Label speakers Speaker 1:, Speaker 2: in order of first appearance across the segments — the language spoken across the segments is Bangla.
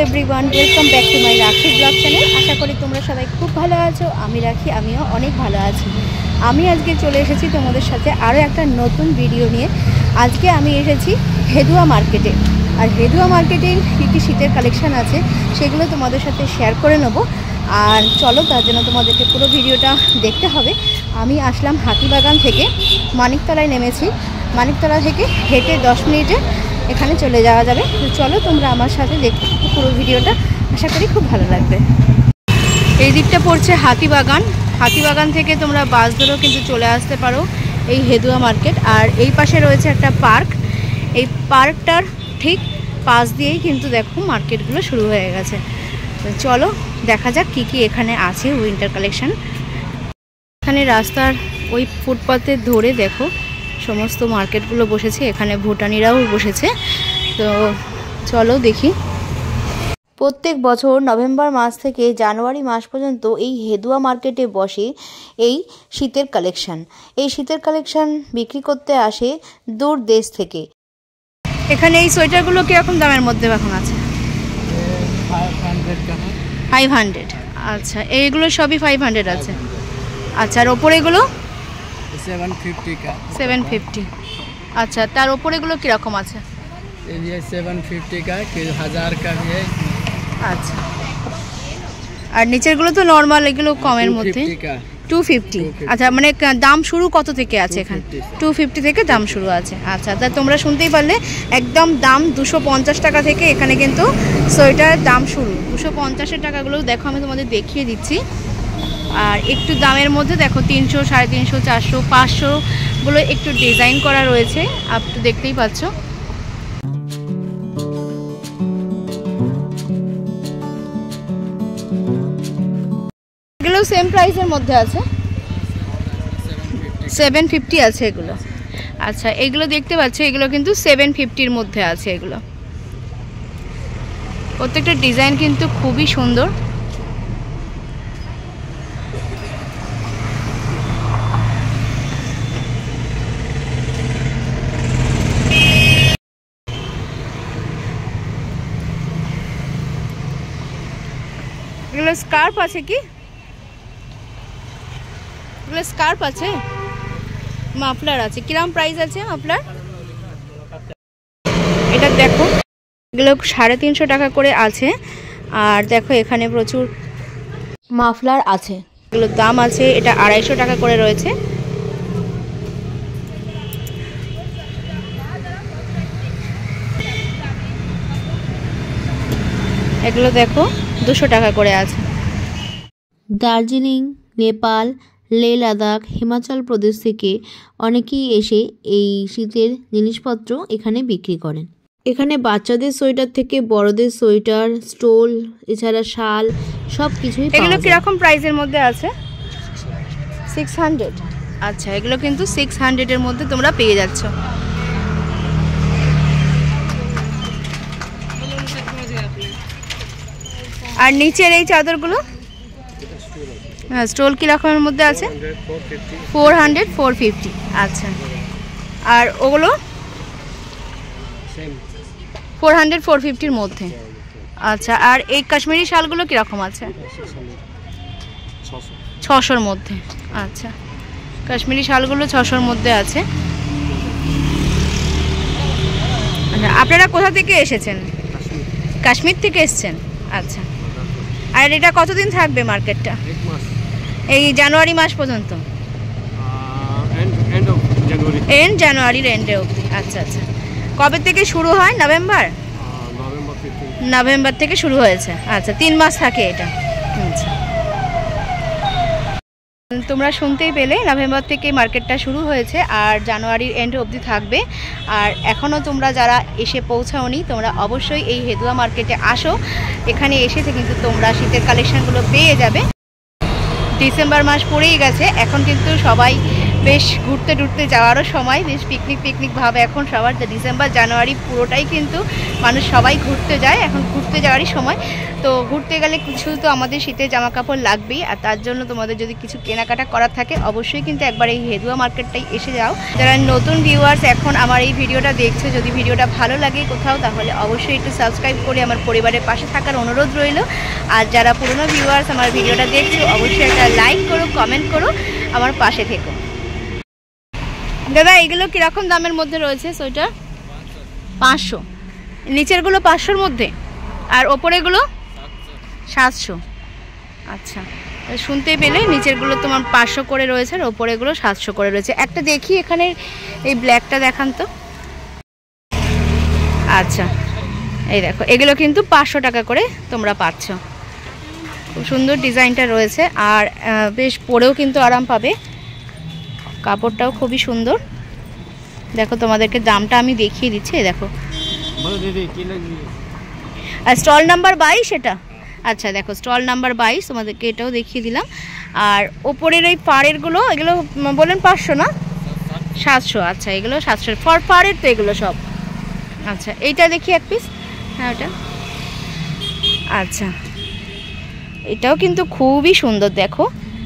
Speaker 1: Everyone welcome back to my Rakhi blog channel. आशा करी তোমরা সবাই খুব ভালো আছো। আমি রাখি আমিও অনেক ভালো আছি। আমি আজকে চলে এসেছি তোমাদের সাথে আরও একটা নতুন ভিডিও নিয়ে। আজকে আমি এসেছি হেদুয়া মার্কেটে, আর হেদুয়া মার্কেটের কী শীতের কালেকশান আছে সেগুলো তোমাদের সাথে শেয়ার করে নেব। আর চলো, তার জন্য তোমাদেরকে পুরো ভিডিওটা দেখতে হবে। আমি আসলাম হাতিবাগান থেকে, মানিকতলায় নেমেছি। মানিকতলা থেকে হেঁটে 10 মিনিটে এখানে চলে যাওয়া যাবে। তো চলো তোমরা আমার সাথে দেখতে পুরো ভিডিওটা, আশা করি খুব ভালো লাগবে। এই দিকটা পড়ছে হাতিবাগান। হাতিবাগান থেকে তোমরা বাস ধরেও কিন্তু চলে আসতে পারো এই হেদুয়া মার্কেট। আর এই পাশে রয়েছে একটা পার্ক, এই পার্কটার ঠিক পাশ দিয়েই কিন্তু দেখো মার্কেটগুলো শুরু হয়ে গেছে। তো চলো দেখা যাক কি কি এখানে আছে উইন্টার কালেকশন। এখানে রাস্তার ওই ফুটপাতে ধরে দেখো সমস্ত মার্কেটগুলো বসেছে, এখানে ভুটানিরাও বসেছে। তো চলো দেখি। প্রত্যেক বছর নভেম্বর মাস থেকে জানুয়ারি মাস পর্যন্ত এই হেদুয়া মার্কেটে বসে এই শীতের কালেকশন। এই শীতের কালেকশন বিক্রি করতে আসে দূর দেশ থেকে। এখানে এই সোয়েটারগুলো কীরকম দামের মধ্যে এখন আছে? 500। আচ্ছা, এইগুলো সবই 500 আছে। আচ্ছা, আর ওপরে এগুলো 750। अच्छा, तार ऊपर एगुलो की रकम আছে?
Speaker 2: ये 750 का, 1000 का भी है।
Speaker 1: अच्छा, আর নিচের গুলো তো নরমাল, এগুলো কমের মধ্যে 250। আচ্ছা, মানে দাম শুরু কত থেকে আছে এখানে? 250 থেকে দাম শুরু আছে। আচ্ছা, তা তোমরা শুনতেই পারলে, একদম দাম 250 টাকা থেকে এখানে কিন্তু সোয়েটারের দাম শুরু। 250 টাকাগুলো দেখো, আমি তোমাদের দেখিয়ে দিচ্ছি। আর একটু দামের মধ্যে দেখো 300, 350, 400, 500 গুলো একটু ডিজাইন করা রয়েছে, আপনি দেখতেই পাচ্ছ। এগুলো সেম প্রাইসের মধ্যে আছে, 750 আছে এগুলো। আচ্ছা, এগুলো দেখতে পাচ্ছ, এগুলো কিন্তু 750-র মধ্যে আছে। এগুলো প্রত্যেকটা ডিজাইন কিন্তু খুবই সুন্দর। এগুলো স্কার্ফ আছে কি? এগুলো স্কার্ফ আছে, মাফলার আছে। কিরকম প্রাইস আছে মাফলার? এটা দেখো, এগুলো 350 টাকা করে আছে। আর দেখো এখানে প্রচুর মাফলার আছে, এগুলোর দাম আছে, এটা 250 টাকা করে রয়েছে। এগুলো দেখো 200 টাকা করে আছে। দার্জিলিং, নেপাল, লে লাদাখ, হিমাচল প্রদেশ থেকে অনেকেই এসে এই শীতের জিনিসপত্র এখানে বিক্রি করেন। এখানে বাচ্চাদের সোয়েটার থেকে বড়দের সোয়েটার, স্টোল, এছাড়া শাল সব কিছুই। এগুলো কিরকম প্রাইসের মধ্যে আছে? 600। আচ্ছা, এগুলো কিন্তু 600-এর মধ্যে তোমরা পেয়ে যাচ্ছ। আর নিচের এই চাদরগুলো, হ্যাঁ, স্টোল কি রকমের মধ্যে আছে? 400, 450। আচ্ছা, আর ওগুলো 400, 450-র মধ্যে। আচ্ছা, আর এই কাশ্মীরি শালগুলো কীরকম আছে? 600-র মধ্যে। আচ্ছা, কাশ্মীরি শালগুলো 600-র মধ্যে আছে। আচ্ছা, আপনারা কোথা থেকে এসেছেন? কাশ্মীর থেকে এসেছেন। আচ্ছা, আর এটা কতদিন থাকবে মার্কেটটা? এই জানুয়ারি মাস পর্যন্ত, এন্ড জানুয়ারির এন্ডে অবধি। আচ্ছা আচ্ছা, কবে থেকে শুরু হয়? নভেম্বর থেকে শুরু হয়েছে। আচ্ছা, 3 মাস থাকে এটা। আচ্ছা, তোমরা শুনতেই পেলে, নভেম্বর থেকে মার্কেটটা শুরু হয়েছে আর জানুয়ারির এন্ড অবধি থাকবে। আর এখনও তোমরা যারা এসে পৌঁছাওনি, তোমরা অবশ্যই এই হেদুয়া মার্কেটে আসো। এখানে এসে কিন্তু তোমরা শীতের কালেকশানগুলো পেয়ে যাবে। ডিসেম্বর মাস পড়েই গেছে, এখন কিন্তু সবাই বেশ ঘুরতে টুরতে যাওয়ারও সময়, বেশ পিকনিক ভাব এখন সবার। ডিসেম্বর জানুয়ারি পুরোটাই কিন্তু মানুষ সবাই ঘুরতে যায়, এখন ঘুরতে যাওয়ারই সময়। তো ঘুরতে গেলে কিছু তো আমাদের শীতের জামা কাপড় লাগবেই, আর তার জন্য তোমাদের যদি কিছু কেনাকাটা করার থাকে অবশ্যই কিন্তু একবার এই হেদুয়া মার্কেটটাই এসে যাও। যারা নতুন ভিউয়ার্স এখন আমার এই ভিডিওটা দেখছে, যদি ভিডিওটা ভালো লাগে কোথাও তাহলে অবশ্যই একটু সাবস্ক্রাইব করে আমার পরিবারের পাশে থাকার অনুরোধ রইল। আর যারা পুরনো ভিউয়ার্স আমার ভিডিওটা দেখছো অবশ্যই একটা লাইক করো, কমেন্ট করো, আমার পাশে থেকো। দাদা এগুলো কীরকম দামের মধ্যে রয়েছে সোয়েটার? 500, নিচেরগুলো 500-র মধ্যে, আর ওপরেগুলো 700। আচ্ছা, শুনতে পেলে নিচেরগুলো তোমার 500 করে রয়েছে, আর ওপরেগুলো 700 করে রয়েছে। একটা দেখি এখানে এই ব্ল্যাকটা দেখান তো। আচ্ছা, এই দেখো এগুলো কিন্তু 500 টাকা করে তোমরা পাচ্ছ। খুব সুন্দর ডিজাইনটা রয়েছে, আর বেশ পরেও কিন্তু আরাম পাবে, কাপড়টাও খুবই সুন্দর। দেখো তোমাদেরকে দামটা আমি দেখিয়ে দিচ্ছি, দেখো। আর স্টল নাম্বার 22 এটা। আচ্ছা দেখো স্টল নাম্বার 22, তোমাদেরকে এটাও দেখিয়ে দিলাম। আর ওপরের ওই পাড়েরগুলো এগুলো বলেন 500 না 700? আচ্ছা এগুলো 700 ফর পাড়ের তো এগুলো সব। আচ্ছা এইটা দেখি এক পিস। হ্যাঁ ওটা আচ্ছা, এটাও কিন্তু খুবই সুন্দর, দেখো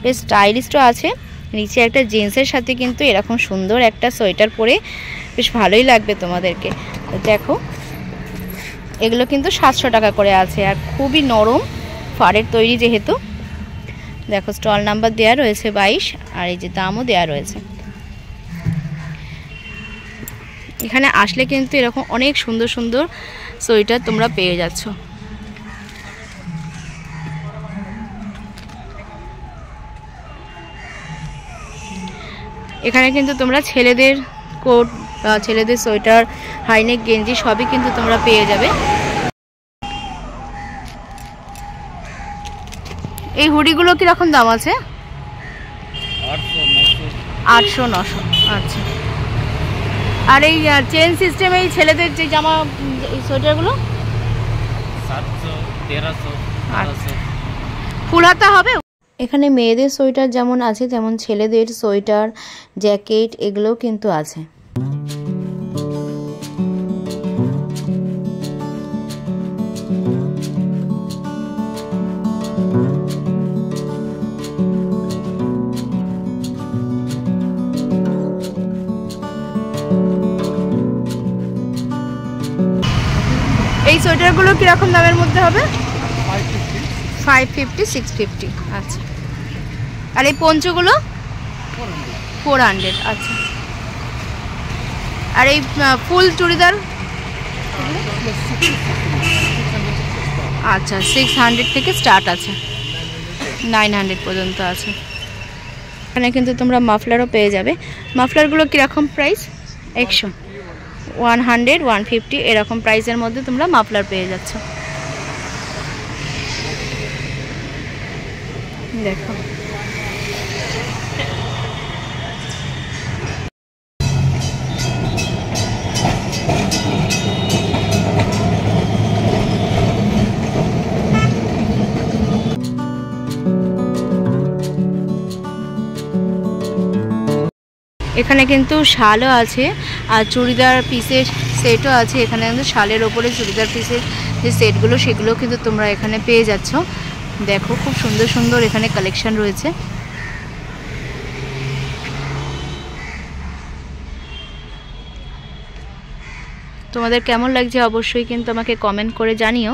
Speaker 1: বেশ স্টাইলিশও আছে। নিচে একটা জিন্সের সাথে কিন্তু এরকম সুন্দর একটা সোয়েটার পরে বেশ ভালোই লাগবে তোমাদেরকে। দেখো এগুলো কিন্তু 700 টাকা করে আছে, আর খুবই নরম ফাড়ের তৈরি যেহেতু। দেখো স্টল নাম্বার দেওয়া রয়েছে 22, আর এই যে দামও দেওয়া রয়েছে। এখানে আসলে কিন্তু এরকম অনেক সুন্দর সুন্দর সোয়েটার তোমরা পেয়ে যাচ্ছ। এখানে কিন্তু তোমরা ছেলেদের কোট, ছেলেদের সোয়েটার, হাইনেক গেঞ্জি সবই কিন্তু তোমরা পেয়ে যাবে। এই হুডিগুলো কিরকম দাম আছে? 800 900। আচ্ছা, আর এই চেন সিস্টেম এই ছেলেদের যে জামা এই সোয়েটারগুলো
Speaker 2: 700 1300
Speaker 1: ফুল হাতা হবে? এখানে মেয়েদের সোয়েটার যেমন আছে তেমন ছেলেদের সোয়েটার, জ্যাকেট এগুলোও কিন্তু আছে। এই সোয়েটারগুলো কিরকম দামের মধ্যে হবে? 550 650। আচ্ছা, আর এই পঞ্চগুলো 400। আচ্ছা, আর এই ফুল চুড়িদার? আচ্ছা 600 থেকে স্টার্ট আছে, 900 পর্যন্ত আছে। এখানে কিন্তু তোমরা মাফলারও পেয়ে যাবে। মাফলারগুলো কীরকম প্রাইস? 100 100 150 এরকম প্রাইসের মধ্যে তোমরা মাফলার পেয়ে যাচ্ছ। দেখো এখানে কিন্তু শালও আছে, আর চুড়িদার পিসের সেটও আছে। এখানে কিন্তু শালের ওপরে চুড়িদার পিসের যে সেটগুলো সেগুলো কিন্তু তোমরা এখানে পেয়ে যাচ্ছ। দেখো খুব সুন্দর সুন্দর এখানে কালেকশন রয়েছে। তোমাদের কেমন লাগছে অবশ্যই কিন্তু আমাকে কমেন্ট করে জানিও।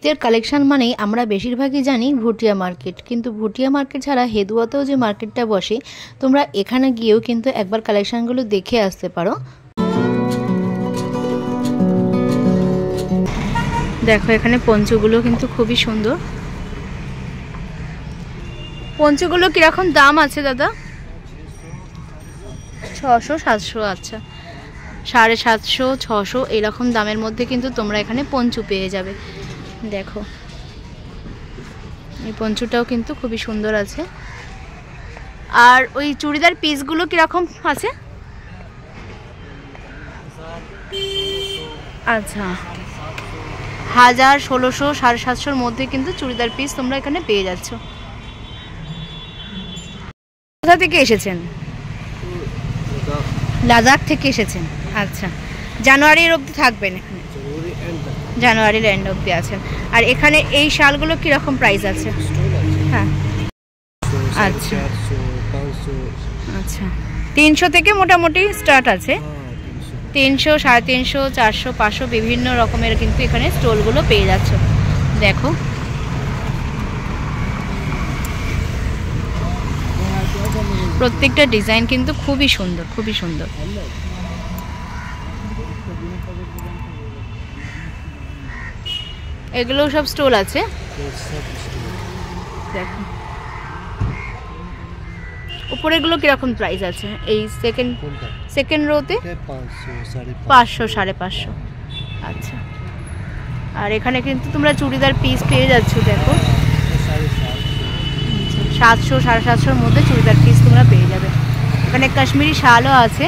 Speaker 1: শীতের কালেকশন মানেই আমরা বেশিরভাগই জানি ভুটিয়া মার্কেট, কিন্তু ভুটিয়া মার্কেট ছাড়া হেদুয়াতেও যে মার্কেটটা বসে তোমরা এখানে গিয়েও কিন্তু একবার কালেকশনগুলো দেখে আসতে পারো। দেখো এখানে পঞ্চগুলো কিন্তু খুবই সুন্দর। পঞ্চগুলো কিরকম দাম আছে দাদা? 600 700। আচ্ছা 750, 600 এরকম দামের মধ্যে কিন্তু তোমরা এখানে পঞ্চু পেয়ে যাবে। দেখো এই পঞ্চুটাও কিন্তু খুবই সুন্দর আছে। আর ওই চুড়িদার পিসগুলো কীরকম আছে? আচ্ছা 1000, 1600, 750-র মধ্যে কিন্তু চুড়িদার পিস তোমরা এখানে পেয়ে যাচ্ছ। কোথা থেকে এসেছেন? লাদাখ থেকে এসেছেন। আচ্ছা জানুয়ারির অবধি থাকবেন এখানে? জানুয়ারির এন্ড অবধি আছেন। আর এখানে এই শালগুলো কীরকম প্রাইস আছে? হ্যাঁ আচ্ছা আচ্ছা 300 থেকে মোটামুটি স্টার্ট আছে। 300, 350, 400, 500 বিভিন্ন রকমের কিন্তু এখানে স্টলগুলো পেয়ে যাচ্ছ। দেখো প্রত্যেকটা ডিজাইন কিন্তু খুবই সুন্দর, খুবই সুন্দর। এগুলো সব স্টল আছে। দেখো উপরেগুলো কিরকম প্রাইস আছে? এই সেকেন্ড রোতে 500, 550। আচ্ছা আর এখানে কিন্তু তোমরা চুড়িদার পিস পেয়ে যাচ্ছ। দেখো 700, 750-র মধ্যে চুড়িদার পিস তোমরা পেয়ে যাবে। এখানে কাশ্মীরি শালও আছে।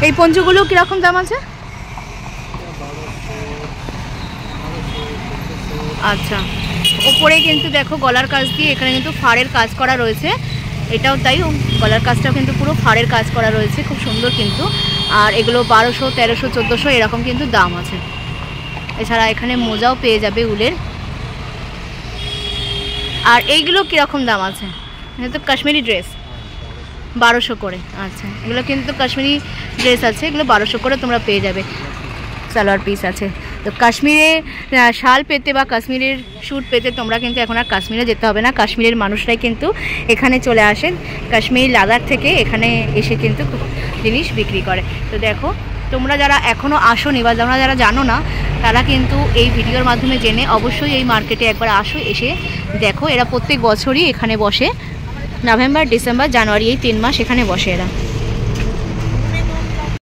Speaker 1: এই পঞ্চুগুলো কিরকম দাম আছে? আচ্ছা উপরে কিন্তু দেখো গলার কাজ দিয়ে এখানে কিন্তু ফাড়ের কাজ করা রয়েছে। এটাও তাই, গলার কাজটাও কিন্তু পুরো ফাড়ের কাজ করা রয়েছে, খুব সুন্দর কিন্তু। আর এগুলো 1200, 1300, 1400 এরকম কিন্তু দাম আছে। এছাড়া এখানে মোজাও পেয়ে যাবে উলের। আর এইগুলো কীরকম দাম আছে? এটা তো কাশ্মীরি ড্রেস, 1200 করে। আচ্ছা এগুলো কিন্তু কাশ্মীরি ড্রেস আছে, এগুলো 1200 করে তোমরা পেয়ে যাবে। সালোয়ার পিস আছে। তো কাশ্মীরে শাল পেতে বা কাশ্মীরের স্যুট পেতে তোমরা কিন্তু এখন আর কাশ্মীরে যেতে হবে না। কাশ্মীরের মানুষরাই কিন্তু এখানে চলে আসেন, কাশ্মীর লাদাখ থেকে এখানে এসে কিন্তু জিনিস বিক্রি করে। তো দেখো তোমরা যারা এখনও আসোনি বা যারা জানো না তারা কিন্তু এই ভিডিওর মাধ্যমে জেনে অবশ্যই এই মার্কেটে একবার আসো, এসে দেখো। এরা প্রত্যেক বছরই এখানে বসে, নভেম্বর, ডিসেম্বর, জানুয়ারি এই 3 মাস এখানে বসে এরা।